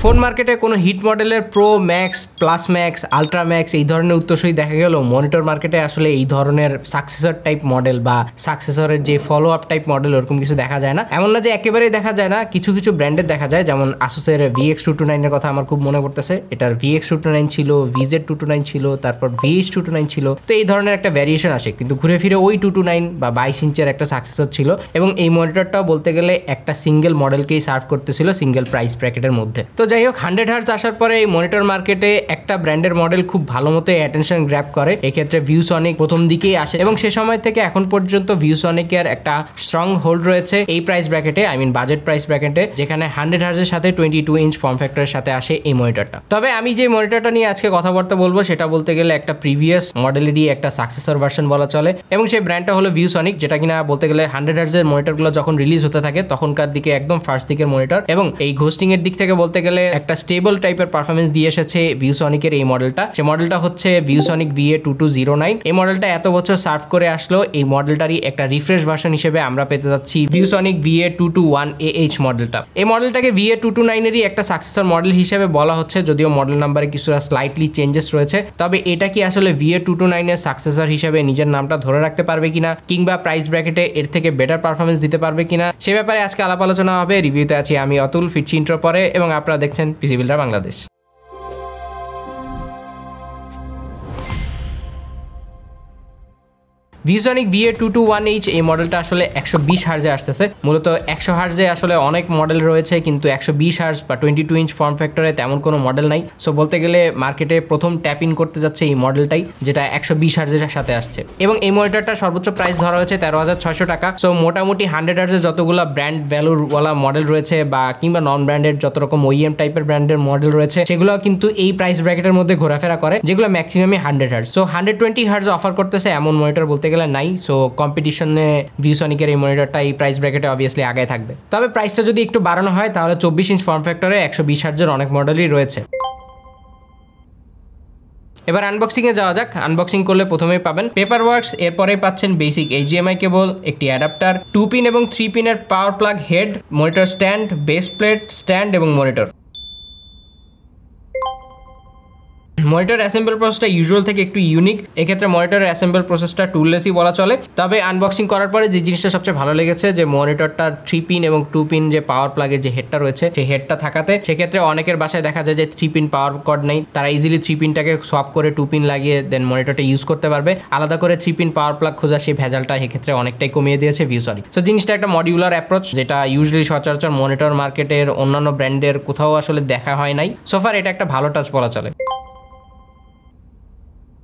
Phone মার্কেটে কোনো hit মডেলের pro max, plus max, ultra max এই ধরনের উত্তরসূরি দেখা গেল, মনিটর মার্কেটে আসলে এই ধরনের সাকসেসর টাইপ মডেল বা সাকসেসরের যে ফলো আপ টাইপ মডেল ওরকম কিছু দেখা যায় না। এমন না যে একেবারেই দেখা যায় না, কিছু কিছু ব্র্যান্ডের দেখা যায়, যেমন আসুসের VX229 এর কথা আমার খুব মনে পড়তেছে। এটার VX229 ছিল, VZ229 ছিল, তারপর VH229 ছিল। তো এই ধরনের একটা ভ্যারিয়েশন আসে, কিন্তু ঘুরে ফিরে ওই 229 বা 22 ইঞ্চের একটা সাকসেসর ছিল এবং এই মনিটরটাও বলতে গেলে একটা সিঙ্গেল মডেলকেই সার্ভ করতেছিল সিঙ্গেল প্রাইস ব্র্যাকেটের মধ্যে। তো যাই হোক, 100 হার্জ আসার পরে এই মনিটর মার্কেটে একটা ব্র্যান্ডের মডেল খুব ভালো মতো অ্যাটেনশন গ্র্যাব করে। এক্ষেত্রে ভিউসনিক প্রথম দিকেই আসে এবং সে সময় থেকে এখন পর্যন্ত ভিউসনিকের একটা স্ট্রং হোল্ড রয়েছে এই প্রাইস ব্র্যাকেটে, আই মিন বাজেট প্রাইস ব্র্যাকেটে, যেখানে 100 হার্জের সাথে 22 ইঞ্চ ফর্ম ফ্যাক্টরের সাথে আসে এই মনিটরটা। তবে আমি যে মনিটরটা নিয়ে আজকে কথাবার্তা বলবো সেটা বলতে গেলে একটা প্রিভিয়াস মডেলেরই একটা সাকসেসর ভার্সন বলা চলে এবং সেই ব্র্যান্ডটা হলো ভিউসনিক, যেটা কিনা বলতে গেলে 100 হার্জের মনিটরগুলো যখন রিলিজ হতে থাকে তখনকার দিকে একদম ফার্স্ট দিকের মনিটর এবং এই ঘোস্টিং এর দিক থেকে বলতে গেলে একটা স্টেবল টাইপের পারফরমেন্স দিয়ে এসেছে ভিউসনিকের এই মডেলটা। সে মডেলটা হচ্ছে ভিউসনিক VA2209। এই মডেলটা এত বছর সার্ভ করে আসলো, এই মডেলটারই একটা রিফ্রেশ ভার্সন হিসেবে আমরা পেতে যাচ্ছি ভিউসনিক VA221AH মডেলটা। এই মডেলটাকে VA229 এরই একটা সাকসেসর মডেল হিসেবে বলা হচ্ছে, যদিও মডেল নাম্বারে কিছুটা স্লাইটলি চেঞ্জেস রয়েছে। তবে এটা কি আসলে VA229 এর সাকসেসর হিসেবে নিজের নামটা ধরে রাখতে পারবে কিনা, কিংবা প্রাইস ব্র্যাকেটে এর থেকে বেটার পারফরমেন্স দিতে পারবে কিনা, সে ব্যাপারে আজকে আলাপ আলোচনা হবে। রিভিউতে আছি আমি অতুল, ফিরছি ইন্ট্রো পরে এবং আপনারা দেখছেন পিসি বিল্ডার বাংলাদেশ। ভিউসনিক VA221H এই মডেলটা আসলে 120 হার্জে আসতেছে। মূলত 100 হার্জে আসলে অনেক মডেল রয়েছে, কিন্তু 120 হার্জ বা 22 ইঞ্চ ফর্ম ফ্যাক্টরে তেমন কোনো মডেল নাই। সো বলতে গেলে মার্কেটে প্রথম ট্যাপ ইন করতে যাচ্ছে এই মডেলটাই, যেটা 120 হার্জের সাথে আসছে এবং এই মনিটরটা সর্বোচ্চ প্রাইস ধরা হয়েছে 13,600 টাকা। সো মোটামুটি 100 হার্জের যতগুলো ব্র্যান্ড ভ্যালুরওয়ালা মডেল রয়েছে বা কিংবা নন ব্র্যান্ডের যত রকম OEM টাইপের ব্র্যান্ডের মডেল রয়েছে সেগুলো কিন্তু এই প্রাইস ব্র্যাকেটের মধ্যে ঘোরাফেরা করে, যেগুলো ম্যাক্সিমামই 100 হার্জ। সো 120 হার্জ অফার করতেছে এমন মনিটর বলতে গেলে নাই। সো কম্পিটিশনে ভিউসনিকের এই মনিটরটা এই প্রাইস ব্র্যাকেটে অবভিয়াসলি আগে থাকবে। তবে প্রাইসটা যদি একটু বাড়ানো হয় তাহলে 24 ইঞ্চ ফর্ম ফ্যাক্টরে 120 হার্জের অনেক মডেলই রয়েছে। এবার আনবক্সিং এ যাওয়া যাক। আনবক্সিং করলে প্রথমেই পাবেন পেপার ওয়ার্কস, এরপরে পাচ্ছেন বেসিক HDMI কেবল, একটি অ্যাডাপ্টার, 2 পিন এবং 3 পিনের power plug head, monitor stand, base plate, stand এবং মনিটর। মনিটর অ্যাসেম্বল প্রসেসটা ইউজুয়াল থেকে একটু ইউনিক। এক্ষেত্রে মনিটরের অ্যাসেম্বল প্রসেসটা টুললেসই বলা চলে। তবে আনবক্সিং করার পরে যে জিনিসটা সবচেয়ে ভালো লেগেছে, যে মনিটরটার 3 পিন এবং 2 পিন যে পাওয়ার প্লাগের যে হেডটা রয়েছে সেই হেডটা থাকাতে সেক্ষেত্রে অনেকের বাসায় দেখা যায় যে 3 পিন পাওয়ার কর্ড নেই, তারা ইজিলি 3 পিনটাকে সোয়াপ করে 2 পিন লাগিয়ে দেন মনিটরটা ইউজ করতে পারবে। আলাদা করে 3 পিন পাওয়ার প্লাগ খোঁজা সেই ভেজালটা এক্ষেত্রে অনেকটাই কমিয়ে দিয়েছে ভিউসনিক। সো জিনিসটা একটা মডিউলার অ্যাপ্রোচ, যেটা ইউজুয়ালি সচরাচর মনিটর মার্কেটের অন্যান্য ব্র্যান্ডের কোথাও আসলে দেখা হয় নাই। সোফার এটা একটা ভালো টাচ বলা চলে।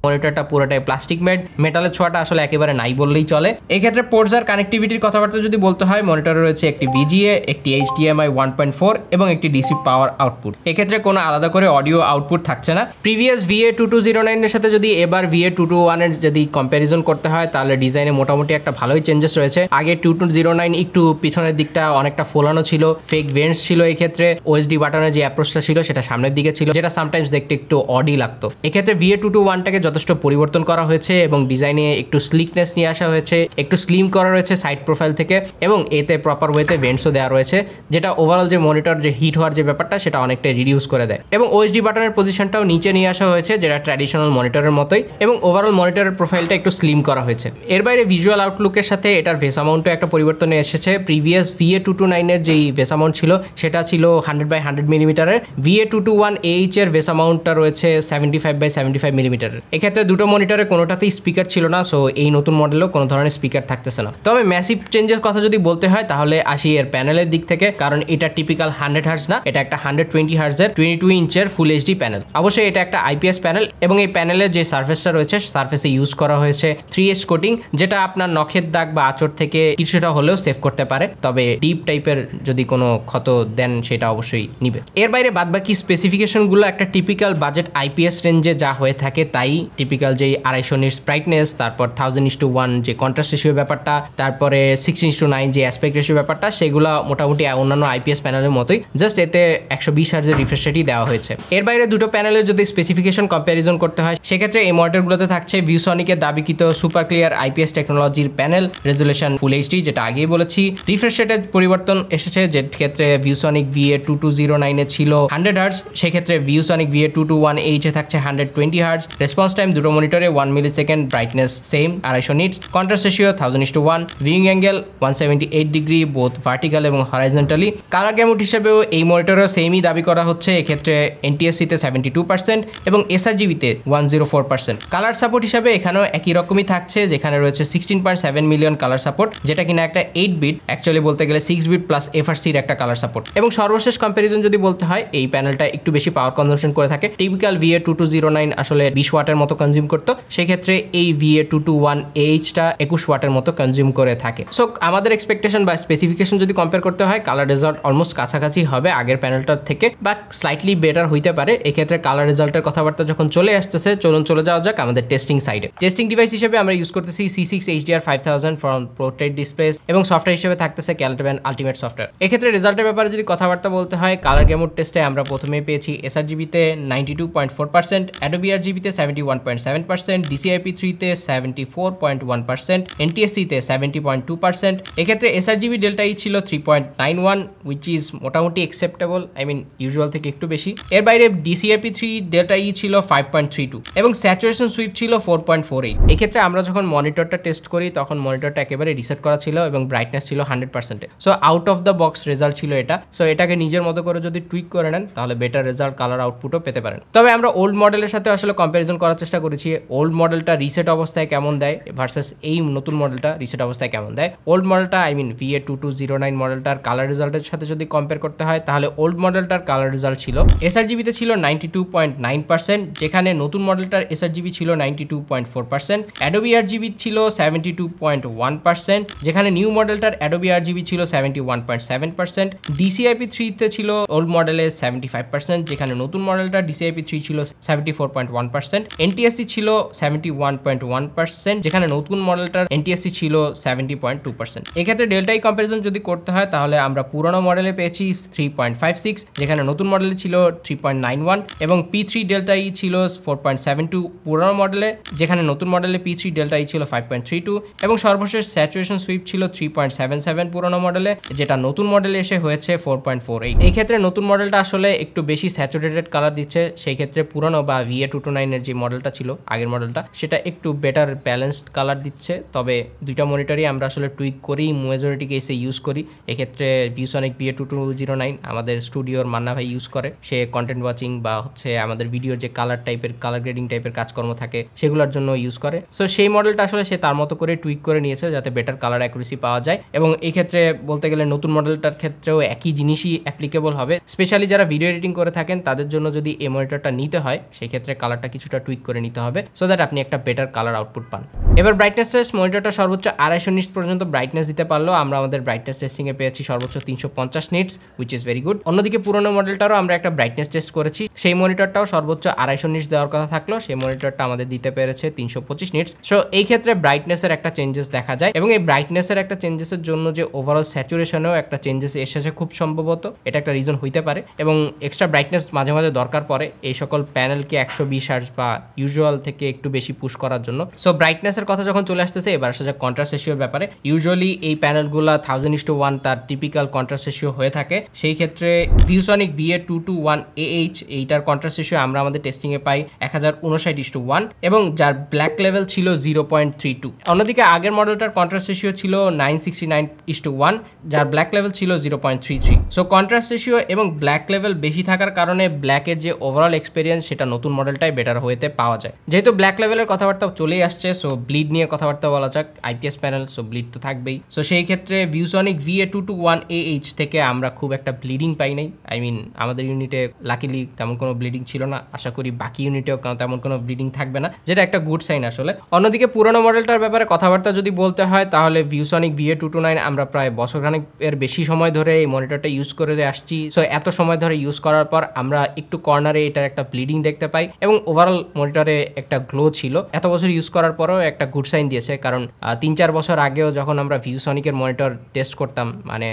মনিটরটা পুরোটাই প্লাস্টিক মেড, মেটালের ছোঁয়াটা আসলে একেবারে নাই বললেই চলে। এই ক্ষেত্রে পোর্টস আর কানেক্টিভিটির কথাবার্তা যদি বলতে হয়, মনিটরে রয়েছে একটি VGA, একটি HDMI 1.4 এবং একটি DC পাওয়ার আউটপুট। এক্ষেত্রে কোনো আলাদা করে অডিও আউটপুট থাকছে না। প্রিভিয়াস VA2209 এর সাথে যদি এবার VA221 এর যদি কম্প্যারিজন করতে হয় তাহলে ডিজাইনে মোটামুটি একটা ভালোই চেঞ্জেস রয়েছে। আগে 2209 একটু পিছনের দিকটা অনেকটা ফোলানো ছিল, ফেক ভেন্টস ছিল। এই ক্ষেত্রে OSD বাটনের যে অ্যাপ্রোচটা ছিল সেটা সামনের দিকে ছিল, যেটা সামটাইমস দেখতে একটু অডি লাগতো। এক্ষেত্রে VA221টাকে যথেষ্ট পরিবর্তন করা হয়েছে এবং ডিজাইনে একটু স্লিকনেস নিয়ে আসা হয়েছে, একটু স্লিম করা রয়েছে সাইড প্রোফাইল থেকে এবং এতে প্রপার ওয়েতে ভেন্টসও দেওয়া রয়েছে, যেটা ওভারঅল যে মনিটর যে হিট হওয়ার যে ব্যাপারটা সেটা অনেকটা রিডিউস করে দেয়। এবং OSD বাটনের পজিশনটাও নিচে নিয়ে আসা হয়েছে, যেটা ট্র্যাডিশনাল মনিটরের মতোই, এবং ওভারঅল মনিটরের প্রোফাইলটা একটু স্লিম করা হয়েছে। এর বাইরে ভিজুয়াল আউটলুকের সাথে এটার ভেস অ্যামাউন্টও একটা পরিবর্তন এসেছে। প্রিভিয়াস VA229 এর যেই ভেস অ্যামাউন্ট ছিল সেটা ছিল 100/100 মিলিমিটারের, VA221AH এর ভেস অ্যামাউন্টটা রয়েছে 75/75 মিলিমিটারের। এক্ষেত্রে দুটো মনিটরে কোনোটাতেই স্পিকার ছিল না, সো এই নতুন মডেলেও কোনো ধরনের স্পিকার থাকতেছে না। তবে ম্যাসিভ চেঞ্জের কথা যদি বলতে হয় তাহলে আসি এর প্যানেলের দিক থেকে, কারণ এটা টিপিক্যাল 100 হার্জ না, এটা একটা 120 হার্জের 22 ইঞ্চের ফুল HD প্যানেল। অবশ্যই এটা একটা IPS প্যানেল এবং এই প্যানেলের যে সারফেসটা রয়েছে সারফেসে ইউজ করা হয়েছে 3H কোটিং, যেটা আপনার নখের দাগ বা আঁচড় থেকে কিছুটা হলেও সেভ করতে পারে। তবে ডিপ টাইপের যদি কোনো ক্ষত দেন সেটা অবশ্যই নিবে। এর বাইরে বাদবাকি স্পেসিফিকেশনগুলো একটা টিপিক্যাল বাজেট IPS রেঞ্জে যা হয়ে থাকে তাই। টিপিক্যাল যেই 250 নিটস ব্রাইটনেস, তারপর 1000:1 যে কন্ট্রাস্ট রেশিও ব্যাপারটা, তারপরে 16:9 যে অ্যাসপেক্ট রেশিও ব্যাপারটা, সেগুলো মোটামুটি অন্যান্য আইপিএস প্যানেলের মতোই, জাস্ট এতে 120 হার্জের রিফ্রেশ রেটই দেওয়া হয়েছে। এর বাইরে দুটো প্যানেলের যদি স্পেসিফিকেশন কম্প্যারিজন করতে হয় সেক্ষেত্রে এই মডেলগুলোতে থাকছে ভিউসনিকের দাবিকৃত সুপার ক্লিয়ার আইপিএস টেকনোলজির প্যানেল, রেজুলেশন ফুল এইচডি যেটা আগেই বলেছি। রিফ্রেশ রেটের পরিবর্তন এসেছে, যে ক্ষেত্রে ভিউসনিক VA2209 এ ছিল 100 হার্জ, সেক্ষেত্রে ভিউসনিক VA2218 এ থাকছে 120 হার্জ। রেসপন্স টাইম দুটো মনিটরে 1 millisecond, brightness same 250 nits, contrast ratio 1000:1, viewing angle 178 degree both vertical এবং হরাইজন্টালি। কালার গ্যামুট হিসেবেও এই মনিটরেও সেমই দাবি করা হচ্ছে, এক্ষেত্রে এনটিএসসিতে 72% এবং এসআরজিবিতে 104%। কালার সাপোর্ট হিসাবে এখানেও একই রকমই থাকছে, যেখানে রয়েছে 16.7 মিলিয়ন কালার সাপোর্ট, যেটা কিনা একটা 8 বিট, অ্যাকচুয়ালি বলতে গেলে 6 বিট প্লাস এফআরসির একটা কালার সাপোর্ট। এবং সর্বশেষ কম্প্যারিজন যদি বলতে হয়, এই প্যানেলটা একটু বেশি পাওয়ার কনজাম্পশন করে থাকে। টিপিক্যাল VA2209 আসলে 20 ওয়াটের মতো কনজিউম করতো, সেক্ষেত্রে এই VA2218টা 21 ওয়াটের মতো কনজিউম করে থাকে। সো আমাদের এক্সপেকটেশন বা স্পেসিফিকেশন যদি কম্পেয়ার করতে হয়, কালার রেজাল্ট অলমোস্ট কাছাকাছি হবে আগের প্যানেলটার থেকে, বা স্লাইটলি বেটার হইতে পারে। এক্ষেত্রে কালার রেজাল্টের কথাবার্তা যখন চলে আসতেছে, চলে যাওয়া যাক আমাদের টেস্টিং সাইডে। টেস্টিং ডিভাইস হিসেবে আমরা ইউজ করতেছি C6 HDR5000 from portrait displace, এবং সফটওয়্যার হিসেবে থাকতেছে ক্যালটেবেন আলটিমেট সফটওয়্যার। এক্ষেত্রে রেজাল্টের ব্যাপারে যদি কথাবার্তা বলতে হয়, কালার গ্যামুট টেস্টে আমরা প্রথমে পেয়েছি এসআরজিবিতে 92.4%, অ্যাডোবি আরজিবিতে 71.7%, DCI-P3তে 74.1%, NTSC-তে 70.2%। এক্ষেত্রে এসআরজিবি ডেল্টা ই ছিল 3.91, উইচ ইজ মোটামুটি অ্যাকসেপ্টেবল, আই মিন ইউজুয়াল থেকে একটু বেশি। এর বাইরে DCI-P3 ডেল্টা ই ছিল 5.32 এবং স্যাচুরেশন সুইপ ছিল 4.48। এক্ষেত্রে আমরা যখন মনিটরটা টেস্ট করি তখন মনিটরটা একেবারে রিসেট করা ছিল এবং ব্রাইটনেস ছিল 100%। So out of the box result ছিল এটা। সো এটাকে নিজের মতো করে যদি টুইক করে নেন তাহলে বেটার রেজাল্ট, কালার আউটপুটও পেতে পারেন। তবে আমরা ওল্ড মডেলের সাথে আসলে কম্প্যারিজন করার চেষ্টা করেছি, ওল্ড মডেলটা রিসেট অবস্থায় কেমন দেয় ভার্সেস এই নতুন মডেলটা রিসেট অবস্থায় কেমন দেয়। ওল্ড মডেলটা, আই মিন VA2209 মডেলটার কালার রেজাল্টের সাথে যদি কম্পেয়ার করতে হয়, তাহলে ওল্ড মডেলটার কালার রেজাল্ট ছিল এসআরজিবিতে ছিল 92.9%, যেখানে নতুন মডেলটার এসআরজিবি ছিল 92.4%, অ্যাডোবি আরজিবি ছিল 72.1%, যেখানে নিউ মডেলটার অ্যাডোবি আরজিবি ছিল 71.7%, DCI-P3তে ছিল ওল্ড মডেলে 75%, যেখানে নতুন মডেলটার DCI-P3 ছিল 74.1%, NTSC ছিল 71.1%, যেখানে নতুন মডেলটার NTSC ছিল 70.2%। এক্ষেত্রে ডেল্টা ই কম্প্যারিজন যদি করতে হয়, তাহলে আমরা পুরনো মডেলে পেয়েছি 3.56, যেখানে নতুন মডেলে ছিল 3.91, এবং P3 ডেল্টা ই ছিল 4.72 পুরনো মডেলে, যেখানে নতুন মডেলে P3 ডেল্টা ই ছিল 5.32, এবং সর্বশেষ স্যাচুরেশন সুইপ ছিল 3.77 পুরনো মডেলে, যেটা নতুন মডেলে এসে হয়েছে 4.48। এই ক্ষেত্রে নতুন মডেলটা আসলে একটু বেশি স্যাচুরেটেড কালার দিচ্ছে, সেই ক্ষেত্রে পুরনো বা VA229 এর যে মডেলটা ছিল আগের মডেলটা, সেটা একটু বেটার ব্যালেন্সড কালার দিচ্ছে। তবে দুইটা মনিটরই আমরা আসলে টুইক করি, মেজরিটি কেসে ইউজ করি। এক্ষেত্রে ভিউসনিক VA2209 আমাদের স্টুডিওর মান্না ভাই ইউজ করে, সে কন্টেন্ট ওয়াচিং বা হচ্ছে আমাদের ভিডিওর যে কালার টাইপের, কালার গ্রেডিং টাইপের কাজকর্ম থাকে সেগুলোর জন্য ইউজ করে। সো সেই মডেলটা আসলে সে তার মতো করে টুইক করে নিয়েছে যাতে বেটার কালার অ্যাকুরেসি পাওয়া যায়, এবং এই ক্ষেত্রে বলতে গেলে নতুন মডেলটার ক্ষেত্রেও একই জিনিসই অ্যাপ্লিকেবল হবে। স্পেশালি যারা ভিডিও এডিটিং করে থাকেন তাদের জন্য যদি এই মনিটরটা নিতে হয়, সেই ক্ষেত্রে কালারটা কিছুটা টুইক করে নিতে হবে, সো দ্যাট আপনি একটা বেটার কালার আউটপুট পান। এবার ব্রাইটনেস টেস্ট, মনিটরটা সর্বোচ্চ 250 নিটস পর্যন্ত ব্রাইটনেস দিতে পারলো। আমরা আমাদের ব্রাইটনেস টেস্টিং এ পেয়েছি সর্বোচ্চ 350 nits, which is very good. অন্যদিকে পুরোনো মডেলটারও আমরা একটা ব্রাইটনেস টেস্ট করেছি, সেই মনিটরটাও সর্বোচ্চ 250 নিটস দেওয়ার কথা থাকলো, সেই মনিটরটা আমাদের দিতে পেরেছে 325 নিটস। সো এই ক্ষেত্রে ব্রাইটনেসের একটা চেঞ্জেস দেখা যায়, এবং এই ব্রাইটনেসের একটা চেঞ্জেসের জন্য যে ওভারঅল স্যাচুরেশনেও একটা চেঞ্জেস এসেছে খুব সম্ভবত, এটা একটা রিজন হইতে পারে, এবং এক্সট্রা ব্রাইটনেস মাঝে মাঝে দরকার পড়ে এই সকল প্যানেলকে 120 হার্জ বা ইউজুয়াল থেকে একটু বেশি পুশ করার জন্য। সো ব্রাইটনেসের কথা যখন চলে আসতেছে, এবার আসা যাক কন্ট্রাস্ট রেশিওর ব্যাপারে। ইউজুয়ালি এই প্যানেলগুলো 1000:1 তার টিপিক্যাল কন্ট্রাস্ট রেশিও হয়ে থাকে, সেই ক্ষেত্রে ভিউসনিক VA221AH এইটার কন্ট্রাস্ট রেশিও আমরা আমাদের টেস্টিংয়ে পাই 1059:1, এবং যার ব্ল্যাক লেভেল ছিল 0.32। অন্যদিকে আগের মডেলটার কন্ট্রাস্ট রেশিও ছিল 969:1, যার ব্ল্যাক লেভেল ছিল 0.33। সো কন্ট্রাস্ট রেশিও এবং ব্ল্যাক লেভেল বেশি থাকার কারণে ব্ল্যাকের যে ওভারঅল এক্সপিরিয়েন্স সেটা নতুন মডেলটাই বেটার হইতে পাওয়া যায়। যেহেতু ব্ল্যাক লেভেলের কথাবার্তা চলেই আসছে, সো ব্লিড নিয়ে কথাবার্তা বলা যাক। আইপিএস প্যানেল, সো ব্লিড তো থাকবেই। সো সেই ক্ষেত্রে ভিউসনিক VA221AH থেকে আমরা খুব একটা ব্লিডিং পাই নাই, আই মিন আমাদের ইউনিটে লাকিলি তেমন কোনো ব্লিডিং ছিল না, আশা করি বাকি ইউনিটেও তেমন কোনো ব্লিডিং থাকবে না, যেটা একটা গুড সাইন আসলে। অন্যদিকে পুরোনো মডেলটার ব্যাপারে কথাবার্তা যদি বলতে হয়, তাহলে ভিউসনিক VA229 আমরা প্রায় বছরখানেক এর বেশি সময় ধরে এই মনিটরটা ইউজ করে আসছি। সো এত সময় ধরে ইউজ করার পর আমরা একটু কর্নারে এটার একটা ব্লিডিং দেখতে পাই, এবং ওভারঅল মনিটর মনিটরে একটা গ্লো ছিল, এত বছর ইউজ করার পরেও একটা গুড সাইন দিয়েছে। কারণ 3-4 বছর আগেও যখন আমরা ভিউসনিকের মনিটর টেস্ট করতাম, মানে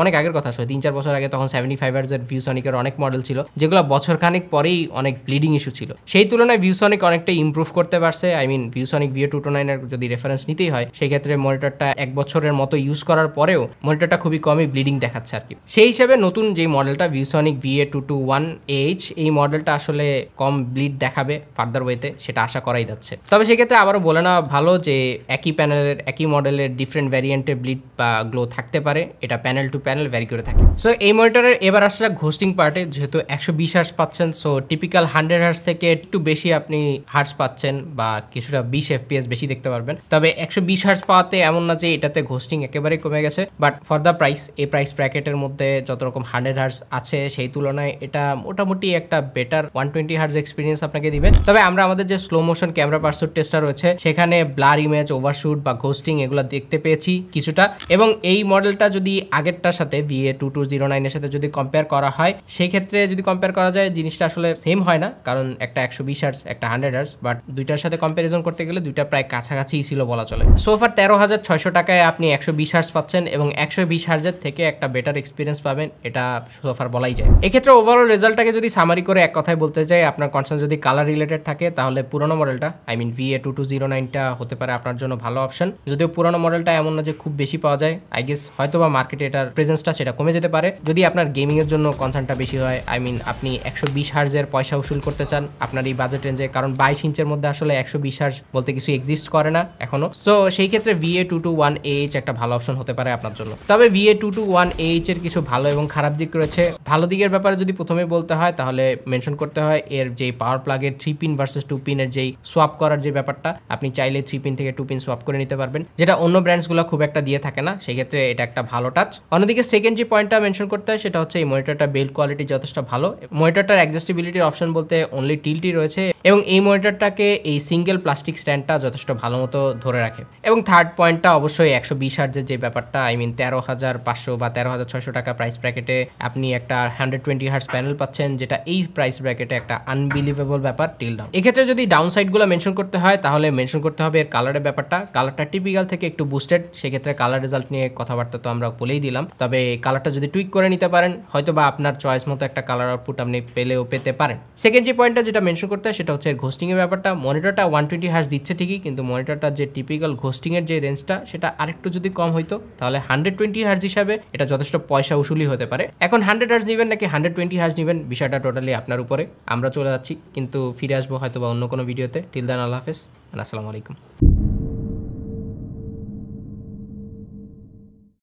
অনেক আগের কথা আসলে, 3-4 বছর আগে, তখন 75 হার্জের ভিউসনিকের অনেক মডেল ছিল যেগুলো বছর খানিক পরেই অনেক ব্লিডিং ইস্যু ছিল। সেই তুলনায় ভিউসনিক অনেকটা ইমপ্রুভ করতে পারছে। আই মিন ভিউসনিক VA229 এর যদি রেফারেন্স নিতেই হয়, সেই ক্ষেত্রে মনিটরটা 1 বছরের মতো ইউজ করার পরেও মনিটরটা খুবই কমই ব্লিডিং দেখাচ্ছে আর কি। সেই হিসেবে নতুন যে মডেলটা ভিউসনিক VA221H, এই মডেলটা আসলে কম ব্লিড দেখাবে ফার্দার ওয়েতে, সেটা আশা করাই যাচ্ছে। তবে সেক্ষেত্রে আবারও বলে নেওয়া ভালো যে একই প্যানেলের একই মডেলের ডিফারেন্ট ভ্যারিয়েন্টে ব্লিড বা গ্লো থাকতে পারে, এটা প্যানেল টু প্যানেল ভ্যারি করে থাকে। সো এই মনিটরের এবার আসলে ঘোস্টিং পার্টে, যেহেতু 120 হার্জ পাচ্ছেন, সো টিপিক্যাল 100 হার্জ থেকে একটু বেশি আপনি হার্জ পাচ্ছেন বা কিছুটা 20 FPS বেশি দেখতে পারবেন। তবে 120 হার্জ পাওয়াতে এমন না যে এটাতে ঘোস্টিং একেবারে কমে গেছে, বাট ফর দ্য প্রাইস, এই প্রাইস ব্র্যাকেটের মধ্যে যত রকম 100 হার্জ আছে সেই তুলনায় এটা মোটামুটি একটা বেটার 120 হার্জ এক্সপিরিয়েন্স আপনাকে দিবে। তবে আমরা আমাদের যে slow motion camera pursuit tester রয়েছে সেখানে ব্লার ইমেজ, ওভারশুট বা ঘোস্টিং এগুলো দেখতে পেয়েছি কিছুটা। এবং এই মডেলটা যদি আগেরটার সাথে VA2209 এর সাথে যদি কম্পেয়ার করা হয়, সেই ক্ষেত্রে যদি কম্পেয়ার করা যায় জিনিসটা আসলে সেম হয় না, কারণ একটা 120 হার্জ, একটা 100 হার্জ, বাট দুইটার সাথে কম্প্যারিজন করতে গেলে দুইটা প্রায় কাছাকাছিই ছিল বলা চলে। সোফার 13,600 টাকায় আপনি 120 হার্জ পাচ্ছেন এবং 120 হার্জের থেকে একটা বেটার এক্সপিরিয়েন্স পাবেন, এটা সোফার বলাই যায়। এক্ষেত্রে ওভারঅল রেজাল্টটাকে যদি সামারি করে এক কথায় বলতে চাই, আপনার কনসার্ন যদি কালার রিলেটেড থাকে তাহলে পুরোনো মডেলটা, আই মিন VA2209টা হতে পারে আপনার জন্য ভালো অপশন। যদিও পুরোনো মডেলটা এমন না যে খুব বেশি পাওয়া যায়, আই গেস হয়তো বা মার্কেটে এটার প্রেজেন্সটা সেটা কমে যেতে পারে যদি আপনার গেমিং এর জন্য কনসার্নটা বেশি হয়। আই মিন আপনি 120 হার্জের পয়সা উসুল করতে চান আপনার এই বাজেট রেঞ্জে, কারণ 22 ইঞ্চের মধ্যে আসলে 120 হার্জ বলতে কিছু এক্সিস্ট করে না এখনো। সো সেই ক্ষেত্রে VA221AH একটা ভালো অপশন হতে পারে আপনার জন্য। তবে VA221AH এর কিছু ভালো এবং খারাপ দিক রয়েছে। ভালো দিকের ব্যাপারে যদি প্রথমে বলতে হয় তাহলে মেনশন করতে হয় এর যে পাওয়ার প্লাগের 3 পিন ভার্সেস 2 পিনের যেই সোয়াপ করার যে ব্যাপারটা, আপনি চাইলে 3 পিন থেকে 2 পিন সোয়াপ করে নিতে পারবেন, যেটা অন্য ব্র্যান্ডসগুলো খুব একটা দিয়ে থাকে না। সেই ক্ষেত্রে এটা একটা ভালো টাচ। অন্যদিকে সেকেন্ড যে পয়েন্টটা মেনশন করতে হয় সেটা হচ্ছে এই মনিটরটা বিল্ড কোয়ালিটি যথেষ্ট ভালো। মনিটরটার অ্যাডজাস্টেবিলিটির অপশন বলতে অনলি টিলটি রয়েছে এবং এই মনিটরটাকে এই সিঙ্গেল প্লাস্টিক স্ট্যান্ডটা যথেষ্ট ভালো মতো ধরে রাখে। এবং থার্ড পয়েন্টটা অবশ্যই 120 হার্জের যে ব্যাপারটা, আই মিন 13,500 বা 13,600 টাকা প্রাইস ব্র্যাকেটে আপনি একটা 120 হার্জ প্যানেল পাচ্ছেন, যেটা এই প্রাইস ব্র্যাকেটে একটা আনবিলিভেবল ব্যাপার টিল নাও। এক্ষেত্রে যদি ডাউন সাইডগুলো মেনশন করতে হয় তাহলে মেনশন করতে হবে এর কালারের ব্যাপারটা। কালারটা টিপিক্যাল থেকে একটু বুস্টেড, সেক্ষেত্রে কালার রেজাল্ট নিয়ে কথাবার্তা তো আমরা বলেই দিলাম। তবে কালারটা যদি টুইক করে নিতে পারেন, হয়তো বা আপনার চয়েস মতো একটা কালার আউটপুট আপনি পেতে পারেন। সেকেন্ড যে পয়েন্টটা যেটা মেনশন করতে হয় সেটা হচ্ছে ঘোস্টিং এর ব্যাপারটা। মনিটরটা 120 হার্জ দিচ্ছে ঠিকই, কিন্তু মনিটরটা যে টিপিক্যাল ঘোস্টিং এর যে রেঞ্জটা সেটা আরেকটু যদি কম হইতো তাহলে 120 হার্জ হিসাবে এটা যথেষ্ট পয়সা উসুলি হতে পারে। এখন 100 হার্জ নেবেন নাকি 120 হার্জ নেবেন, বিষয়টা টোটালি আপনার উপরে। আমরা চলে যাচ্ছি, কিন্তু ফিরে আসবো হয়তো বা অন্য কোনো ভিডিওতে। টিল দেন আল্লাহ হাফেজ, আসসালামু আলাইকুম।